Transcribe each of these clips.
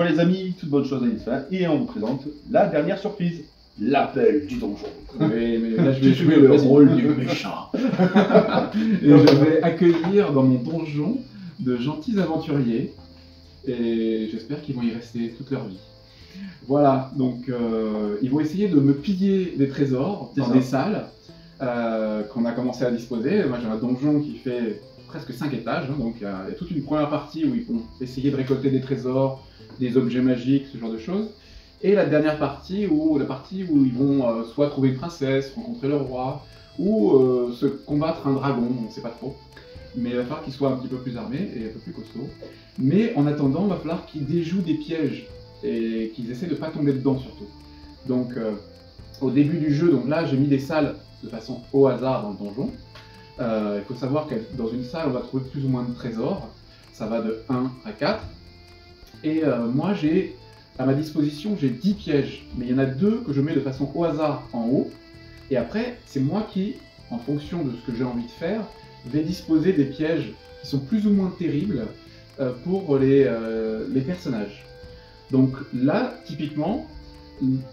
voilà les amis, toute bonne chose à une fin, et on vous présente la dernière surprise, l'appel du donjon. Oui, mais là je vais Tu jouer fais le le rôle du méchant. Et je vais accueillir dans mon donjon de gentils aventuriers, et j'espère qu'ils vont y rester toute leur vie. Voilà, donc ils vont essayer de me piller des trésors dans des salles qu'on a commencé à disposer. Moi j'ai un donjon qui fait presque 5 étages, hein, donc il y a toute une première partie où ils vont essayer de récolter des trésors, des objets magiques, ce genre de choses. Et la dernière partie, la partie où ils vont soit trouver une princesse, rencontrer le roi, ou se combattre un dragon, on ne sait pas trop. Mais il va falloir qu'ils soient un petit peu plus armés et un peu plus costauds. Mais en attendant, il va falloir qu'ils déjouent des pièges et qu'ils essaient de ne pas tomber dedans surtout. Donc au début du jeu, donc là j'ai mis des salles de façon au hasard dans le donjon. Il faut savoir que dans une salle on va trouver plus ou moins de trésors. Ça va de 1 à 4. Et moi j'ai à ma disposition j'ai 10 pièges. Mais il y en a 2 que je mets de façon au hasard en haut. Et après c'est moi qui, en fonction de ce que j'ai envie de faire, vais disposer des pièges qui sont plus ou moins terribles pour les personnages. Donc là, typiquement,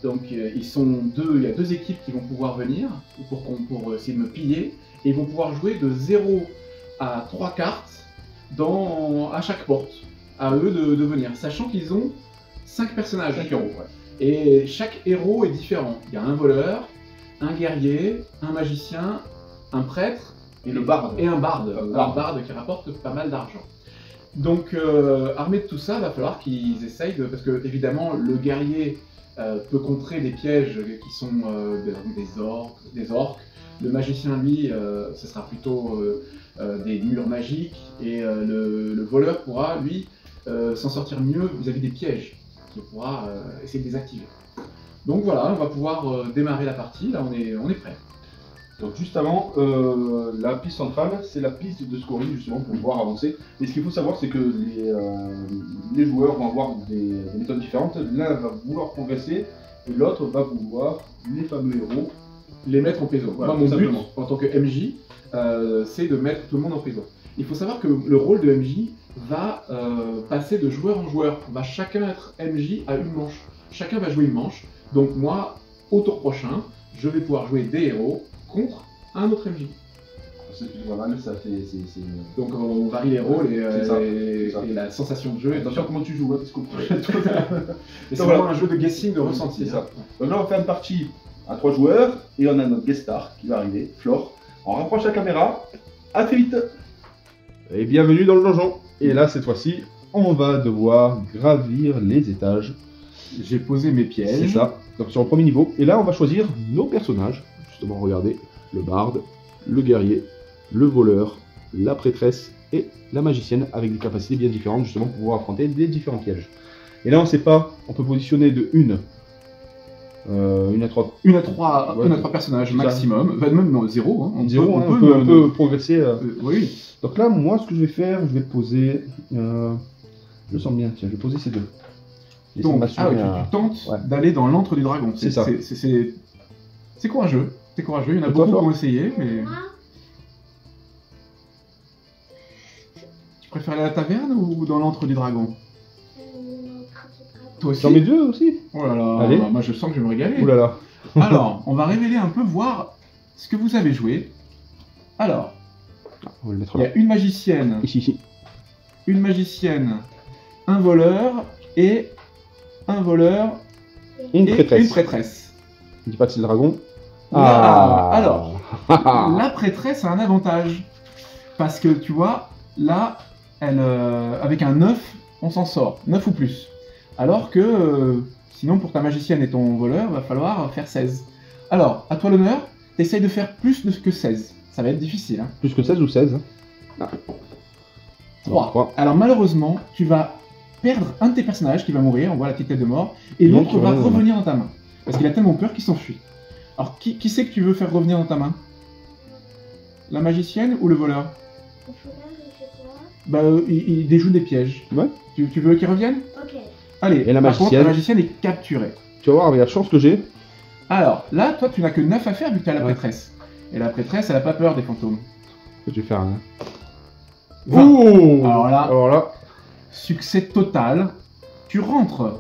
donc, il y a 2 équipes qui vont pouvoir venir pour essayer de me piller, et ils vont pouvoir jouer de 0 à 3 cartes à chaque porte. À eux de venir, sachant qu'ils ont 5 personnages. 5 héros, ouais. Et chaque héros est différent. Il y a un voleur, un guerrier, un magicien, un prêtre, Et le barde. et un barde qui rapporte pas mal d'argent. Donc, armé de tout ça, il va falloir qu'ils essayent de... Parce que, évidemment, le guerrier peut contrer des pièges qui sont des orques. Le magicien, lui, ce sera plutôt des murs magiques. Et le voleur pourra, lui, s'en sortir mieux vis-à-vis des pièges, qu'il pourra essayer de désactiver. Donc voilà, on va pouvoir démarrer la partie. Là, on est prêt. Donc juste avant, la piste centrale, c'est la piste de scoring justement pour pouvoir avancer. Et ce qu'il faut savoir, c'est que les joueurs vont avoir des méthodes différentes. L'un va vouloir progresser et l'autre va vouloir les fameux héros. Les mettre en prison. Voilà, Moi, mon but, simplement. en tant que MJ, c'est de mettre tout le monde en prison. Il faut savoir que le rôle de MJ va passer de joueur en joueur. On va chacun être MJ à une manche. Chacun va jouer une manche. Donc moi, au tour prochain, je vais pouvoir jouer des héros contre un autre MJ. C'est plutôt pas mal, ça fait... Donc on varie les rôles C'est ça. et la sensation de jeu. Attention comment tu joues, hein, parce qu'on Et c'est vraiment un jeu de guessing, de ressenti. C'est ça. hein. Donc là on va faire une partie à 3 joueurs et on a notre guest star qui va arriver, Flore. On rapproche la caméra, à très vite. Et bienvenue dans le donjon. Et là cette fois-ci, on va devoir gravir les étages. J'ai posé mes pièges. C'est ça. Donc sur le premier niveau. Et là on va choisir nos personnages. Justement regardez, le barde, le guerrier, le voleur, la prêtresse et la magicienne avec des capacités bien différentes justement pour pouvoir affronter des différents pièges. Et là on sait pas, on peut positionner de 1 à 3. Une à trois Ouais, personnages c'est ça. maximum. Enfin, même non, 0. Hein. On peut progresser. Oui. Donc là, moi, ce que je vais faire, je vais poser... je le sens bien, tiens, je vais poser ces 2. Et ça Donc, m'assure tu tentes Ouais. d'aller dans l'antre du dragon. C'est ça. C'est courageux. C'est courageux. Il y en a Et toi, beaucoup qui Flore ont essayé, mais. Tu préfères aller à la taverne ou dans l'antre du dragon? Toi aussi? J'en mets 2 aussi. Oh là là, Allez. moi je sens que je vais me régaler. Ouh là là. Alors, on va révéler un peu, voir ce que vous avez joué. Alors, On va le mettre il y là. a une magicienne, Ici. un voleur et Une et prêtresse. une prêtresse. Dis pas que c'est le dragon. Ah, alors. La prêtresse a un avantage. Parce que tu vois, là, elle, avec un 9, on s'en sort. 9 ou plus. Alors que, sinon, pour ta magicienne et ton voleur, va falloir faire 16. Alors, à toi l'honneur, t'essayes de faire plus que 16. Ça va être difficile. Hein. Plus que 16 ou 16 3. Trois. Alors, malheureusement, tu vas perdre un de tes personnages qui va mourir, on voit la petite tête de mort, et Donc, l'autre va ouais. revenir dans ta main. Parce qu'il a tellement peur qu'il s'enfuit. Alors, qui c'est que tu veux faire revenir dans ta main? La magicienne ou le voleur? Bah, il déjoue des pièges. Ouais. Tu veux qu'il revienne? Ok. Allez, Et la par contre, magicienne la magicienne est capturée. Tu vas voir avec la chance que j'ai. Alors, là, toi, tu n'as que 9 à faire vu que tu as la Ouais. prêtresse. Et la prêtresse, elle a pas peur des fantômes. Je vais faire un... 20. Oh Alors là, Alors là, succès total. tu rentres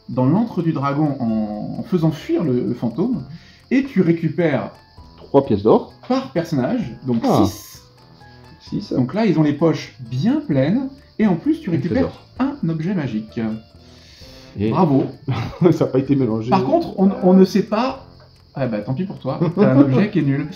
dans l'antre du dragon en faisant fuir le fantôme, et tu récupères 3 pièces d'or. par personnage, donc Ah. 6. 6. Donc là, ils ont les poches bien pleines, et en plus, tu Un récupères trésor. un objet magique. Et Bravo. ça n'a pas été mélangé. Par contre, on ne sait pas... Ah bah tant pis pour toi, t'as un objet qui est nul.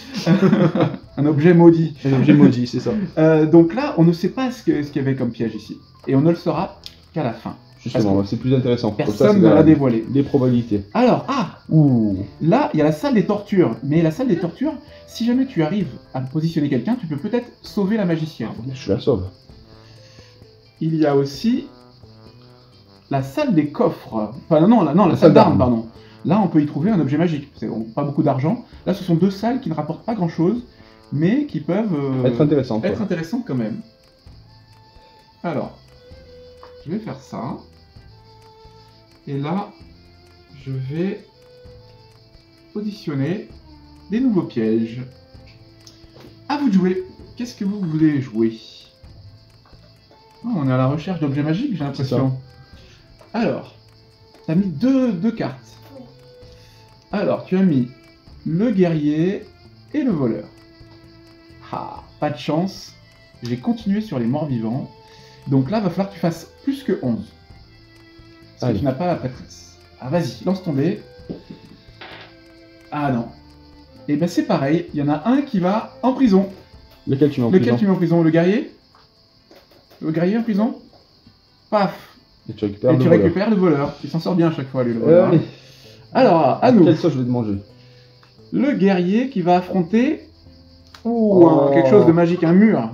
Un objet maudit. Un objet maudit, c'est ça. Donc là, on ne sait pas ce qu'il y avait comme piège ici. Et on ne le saura qu'à la fin. Justement, c'est plus intéressant. Comme ça, Personne c'est ne l'a dévoilé. les probabilités. Alors, Ouh. là, il y a la salle des tortures. Mais la salle des tortures, si jamais tu arrives à positionner quelqu'un, tu peux peut-être sauver la magicienne. Je la sauve. Il y a aussi la salle des coffres. Enfin, non, la salle salle d'armes, d'armes. pardon. Là, on peut y trouver un objet magique. C'est pas beaucoup d'argent. Là, ce sont deux salles qui ne rapportent pas grand-chose, mais qui peuvent Être intéressant. être quoi. intéressantes quand même. Alors, je vais faire ça. Et là, je vais positionner des nouveaux pièges. À vous de jouer. Qu'est-ce que vous voulez jouer? Oh, on est à la recherche d'objets magiques, j'ai l'impression. Alors, tu as mis deux cartes. Alors, tu as mis le guerrier et le voleur. Ah, pas de chance. J'ai continué sur les morts-vivants. Donc là, va falloir que tu fasses plus que 11. Parce Allez. que tu n'as pas la prêtresse. Ah, vas-y, lance ton dé. Ah non. Et ben c'est pareil, il y en a un qui va en prison. Lequel tu mets en Lequel prison tu mets en prison? Le guerrier? Le guerrier en prison? Paf. Et tu récupères Et le tu voleur. récupères le voleur. Il s'en sort bien à chaque fois, lui, le voleur. Allez. Alors, à nous. Quelle sauce je vais te manger? Le guerrier qui va affronter... Oh. quelque chose de magique, un mur.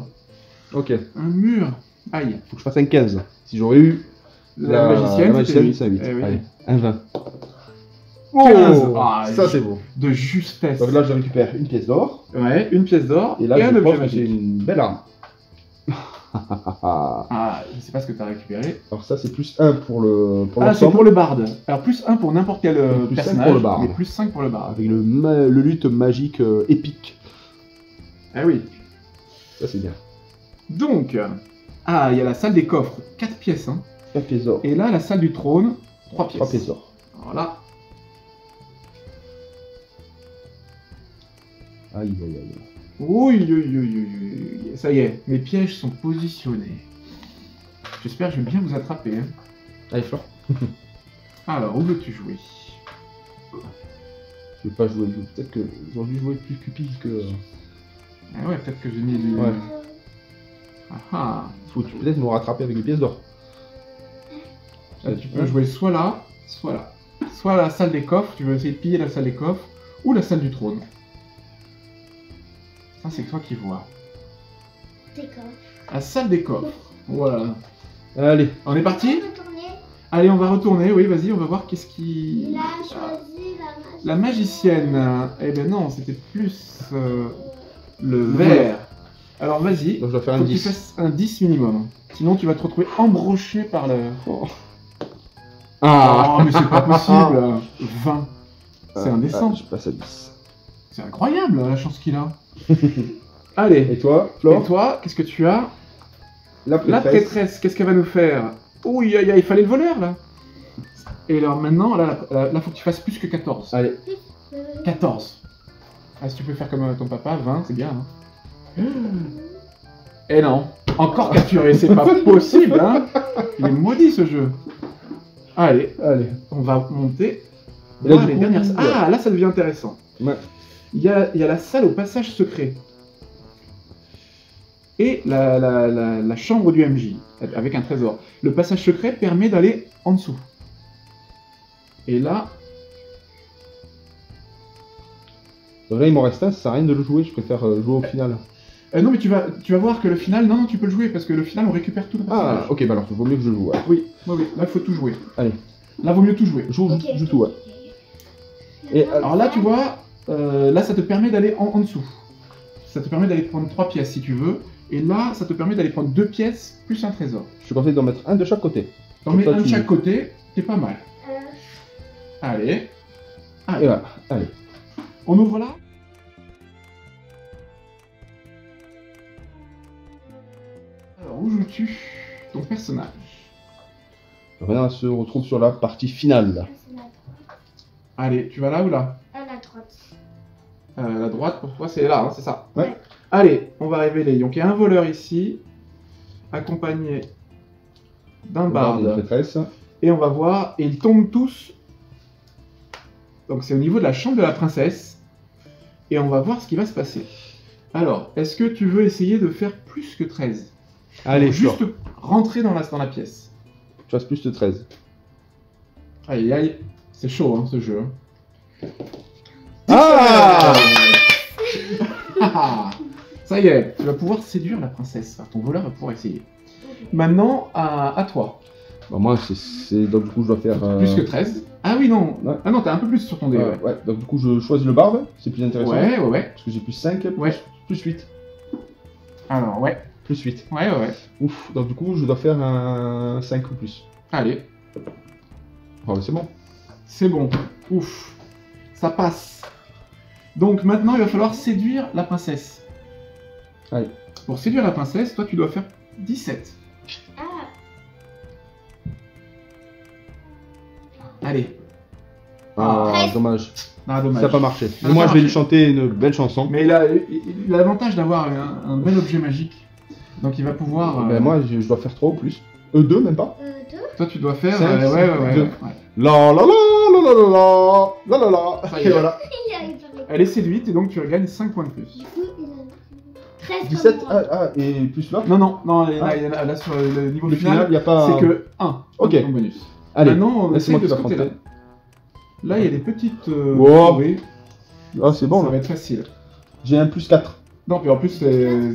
Ok. Un mur. Aïe. Faut que je fasse un 15. Si j'aurais eu La magicienne, la c'était magicienne, 8. c'est un 8. Eh oui. Allez, un 20. 15. Oh, Ah, ça c'est beau. De justesse. Donc là, je récupère une pièce d'or. Ouais, une pièce d'or Et là, un je objet pense que c'est magique. une belle arme. Ah, je sais pas ce que tu as récupéré. Alors ça, c'est plus 1 pour le pour Ah, c'est l'ensemble, pour le barde. Alors, plus 1 pour n'importe quel Et plus 5 personnage, pour le barde. mais plus 5 pour le barde. avec le lutte magique épique. Ah oui. Ça, c'est bien. Donc, il y a la salle des coffres, 4 pièces. Hein. 4 pièces d'or. Et là, la salle du trône, 3 pièces. 3 pièces d'or. Voilà. Aïe, aïe, aïe. Oui, oui, oui, oui, oui. Ça y est, mes pièges sont positionnés. J'espère que je vais bien vous attraper. Hein. Allez, Flore. Alors, où veux-tu jouer? Je vais pas jouer. Peut-être que j'aurais dû jouer plus cupide que. Ah ouais, peut-être que j'ai mis du... Ouais. Ah ah. Faut peut-être me rattraper avec des pièces d'or. Là, tu peux jouer soit là, soit là. Soit la salle des coffres, tu veux essayer de piller la salle des coffres, ou la salle du trône. Ça, c'est toi qui vois. D'accord. La salle des coffres. Voilà. Allez. On est parti? Retourner. Allez, on va retourner. Oui, vas-y, on va voir qu'est-ce qui... Il a Ah. choisi La magicienne. Eh ben non, c'était plus le vert. Alors vas-y. Donc je dois faire Faut un que tu 10. fasses un 10 minimum. Sinon, tu vas te retrouver embroché par le... Ah. Oh, mais c'est pas possible. 20. C'est indécent. Je passe à 10. C'est incroyable, la chance qu'il a. Allez. Et toi, Et Flore? toi, qu'est-ce que tu as? La La prêtresse, qu'est-ce qu'elle va nous faire? Oui, il fallait le voleur, là. Et alors maintenant, là, faut que tu fasses plus que 14. Allez. 14. Ah, si tu peux faire comme ton papa, 20, c'est bien. Hein. Et non, encore capturé, c'est pas possible, hein. Il est maudit, ce jeu. Allez, Allez. on va monter. Et là, voir du les coup, dernières... ouais. Ah, là, ça devient intéressant. Ouais. Il y a la salle au passage secret. Et la chambre du MJ, avec un trésor. Le passage secret permet d'aller en dessous. Et là, Donc là, il m'en reste un, ça sert à rien de le jouer, je préfère jouer au final. non mais tu vas voir que le final, non, tu peux le jouer, parce que le final, on récupère tout le personnage. Ah, ok, bah alors, il vaut mieux que je joue. Ouais. Oui, là, il faut tout jouer. Allez. Là, vaut mieux tout jouer. Joue tout, ouais. Et, Alors là, tu vois, là, ça te permet d'aller en dessous. Ça te permet d'aller prendre 3 pièces, si tu veux. Et là, ça te permet d'aller prendre 2 pièces, plus un trésor. Je suis conseillé d'en mettre un de chaque côté. T'en mets Ça, un de tu- chaque côté, c'est pas mal. Allez. Et Allez. voilà, allez. On ouvre là. Alors, où joues-tu ton personnage? Rien se retrouve sur la partie finale. C'est la droite. Allez, tu vas là ou là? À la droite. La droite, pour toi, c'est là, hein, c'est ça? Ouais. Allez, on va révéler. Donc, il y a un voleur ici, accompagné d'un Barde et barde. prêtresse. Et on va voir, et ils tombent tous. Donc, c'est au niveau de la chambre de la princesse. Et on va voir ce qui va se passer. Alors, est-ce que tu veux essayer de faire plus que 13? Allez, Juste rentrer dans la pièce. tu fasses plus de 13. Aïe, aïe. C'est chaud, hein, ce jeu. Ah Ah, ça y est, tu vas pouvoir séduire la princesse. Enfin, ton voleur va pouvoir essayer. Maintenant, à toi. Bah, moi, donc du coup, je dois faire... Plus que 13. Ah oui, non. Ouais. Ah non, t'as un peu plus sur ton dé. Ouais, ouais, donc du coup, je choisis le barde. C'est plus intéressant. ouais. Parce que j'ai plus 5, Ouais. plus 8. Alors, ouais. Plus 8. Ouais. Ouf, donc du coup, je dois faire un 5 ou plus. Allez, Oh, mais c'est bon. c'est bon. Ouf. Ça passe. Donc maintenant, il va falloir séduire la princesse. Allez. Pour séduire la princesse, toi, tu dois faire 17. Ah, Allez. Ah, 13. dommage. Ah, dommage. Ça n'a pas marché. Ça Mais a moi, pas je vais lui marché. chanter une belle chanson. Mais il a l'avantage d'avoir un bel objet magique. Donc il va pouvoir... Ben, moi, je dois faire 3 ou plus. 2, même pas. 2. Toi, tu dois faire... Cinq, ouais. deux. La la la la la la la la la Ça y Et est. voilà. Il arrive avec. Elle est séduite et donc tu gagnes 5 points de plus. Du coup, il a 13 17, comme moi. et plus là. Non, il y en a- Ah. il y en a là sur le niveau Le final, final, il n'y a pas... c'est que 1 Ok. en bonus. Allez, Maintenant, on essaie laisse-moi de qui ce va côté-là. rentrer. Là, il y a des petites... Wow. oui, Ah, c'est bon, ça va là. être facile. J'ai un plus 4. Non, puis en plus,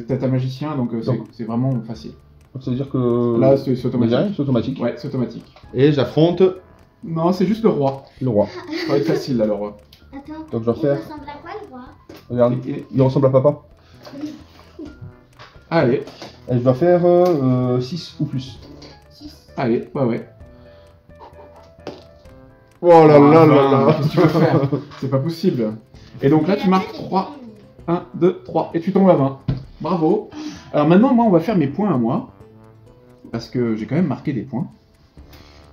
t'as ta magicien, donc c'est vraiment facile. Donc, ça veut dire que... Là, c'est Mais automatique. rien, c'est automatique. Ouais, c'est automatique. Et j'affronte Non, c'est juste le roi. le roi. Ça va être facile, là, le roi. Attends, Donc, je dois il faire... ressemble à quoi le roi? Regarde, il ressemble à papa. Allez, Et je dois faire 6 ou plus. 6. allez, ouais. Oh là là Ah, là là. Qu'est-ce que tu veux faire? C'est pas possible. Et donc là, tu marques 3. 1, 2, 3. Et tu tombes à 20. Bravo. Alors maintenant, moi, on va faire mes points à moi. Parce que j'ai quand même marqué des points.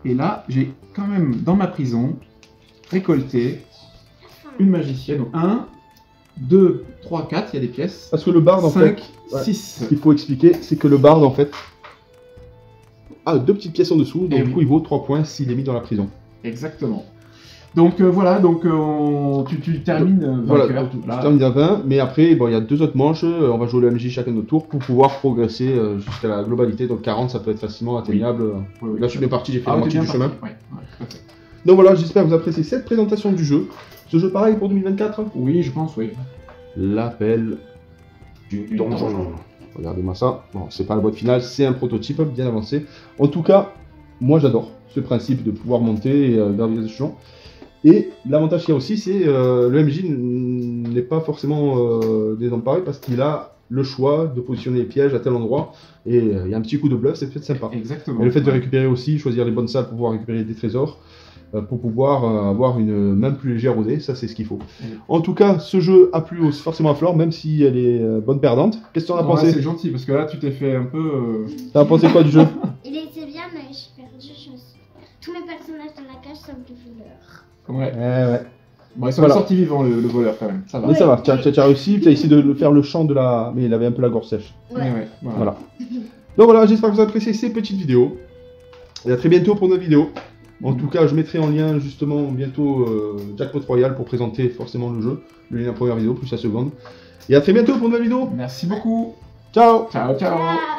Et là, j'ai quand même, dans ma prison, récolté une magicienne. Donc 1, 2, 3, 4, il y a des pièces. Parce que le barde, en 5, fait... ouais. 6. Ce qu'il faut expliquer, c'est que le barde, en fait, a 2 petites pièces en dessous. Donc, Eh du oui. coup, il vaut 3 points s'il est mis dans la prison. Exactement. Donc voilà, donc tu termines Voilà, vainqueur. donc, Là. je termine à 20, mais après, bon, il y a 2 autres manches, on va jouer le MJ chacun de notre tour pour pouvoir progresser jusqu'à la globalité. Donc 40, ça peut être facilement atteignable. Oui. Là, je suis bien parti, j'ai fait Ah, la ouais, t'es moitié bien du chemin. parti. Ouais, tout à fait. Donc voilà, j'espère que vous appréciez cette présentation du jeu. Ce jeu, pareil pour 2024. Oui, je pense, oui. L'appel du donjon. Regardez-moi ça. Bon, c'est pas la boîte finale, c'est un prototype bien avancé. En tout cas, moi j'adore ce principe de pouvoir monter et garder les échelons. Et l'avantage qu'il y a aussi, c'est le MJ n'est pas forcément désemparé parce qu'il a le choix de positionner les pièges à tel endroit. Et il y a un petit coup de bluff, c'est peut-être sympa. Exactement. Et le fait de récupérer aussi, choisir les bonnes salles pour pouvoir récupérer des trésors, pour pouvoir avoir une main plus légère au dé, ça c'est ce qu'il faut. En tout cas, ce jeu a plu forcément à Flore, même si elle est bonne perdante. Qu'est-ce que tu en as Ouais, pensé? c'est gentil, parce que là, tu t'es fait un peu... T'en as pensé quoi du jeu? Il était bien, mais j'ai perdu. Tous mes personnages dans la cage sauf le voleur. Ouais. Ouais. Bon, ils sont Voilà. sortis vivants, le voleur, quand même. Ça va. Mais ça va, tu as réussi, tu as essayé de faire le chant de la... Mais il avait un peu la gorge sèche. Ouais, voilà. Voilà. Donc voilà, j'espère que vous avez apprécié ces petites vidéos. Et à très bientôt pour notre vidéo. En tout cas, je mettrai en lien justement bientôt Jackpot Royal pour présenter forcément le jeu. Le lien de la première vidéo plus la seconde. Et à très bientôt pour une nouvelle vidéo. Merci beaucoup. Ciao! Ciao, ciao. Ciao.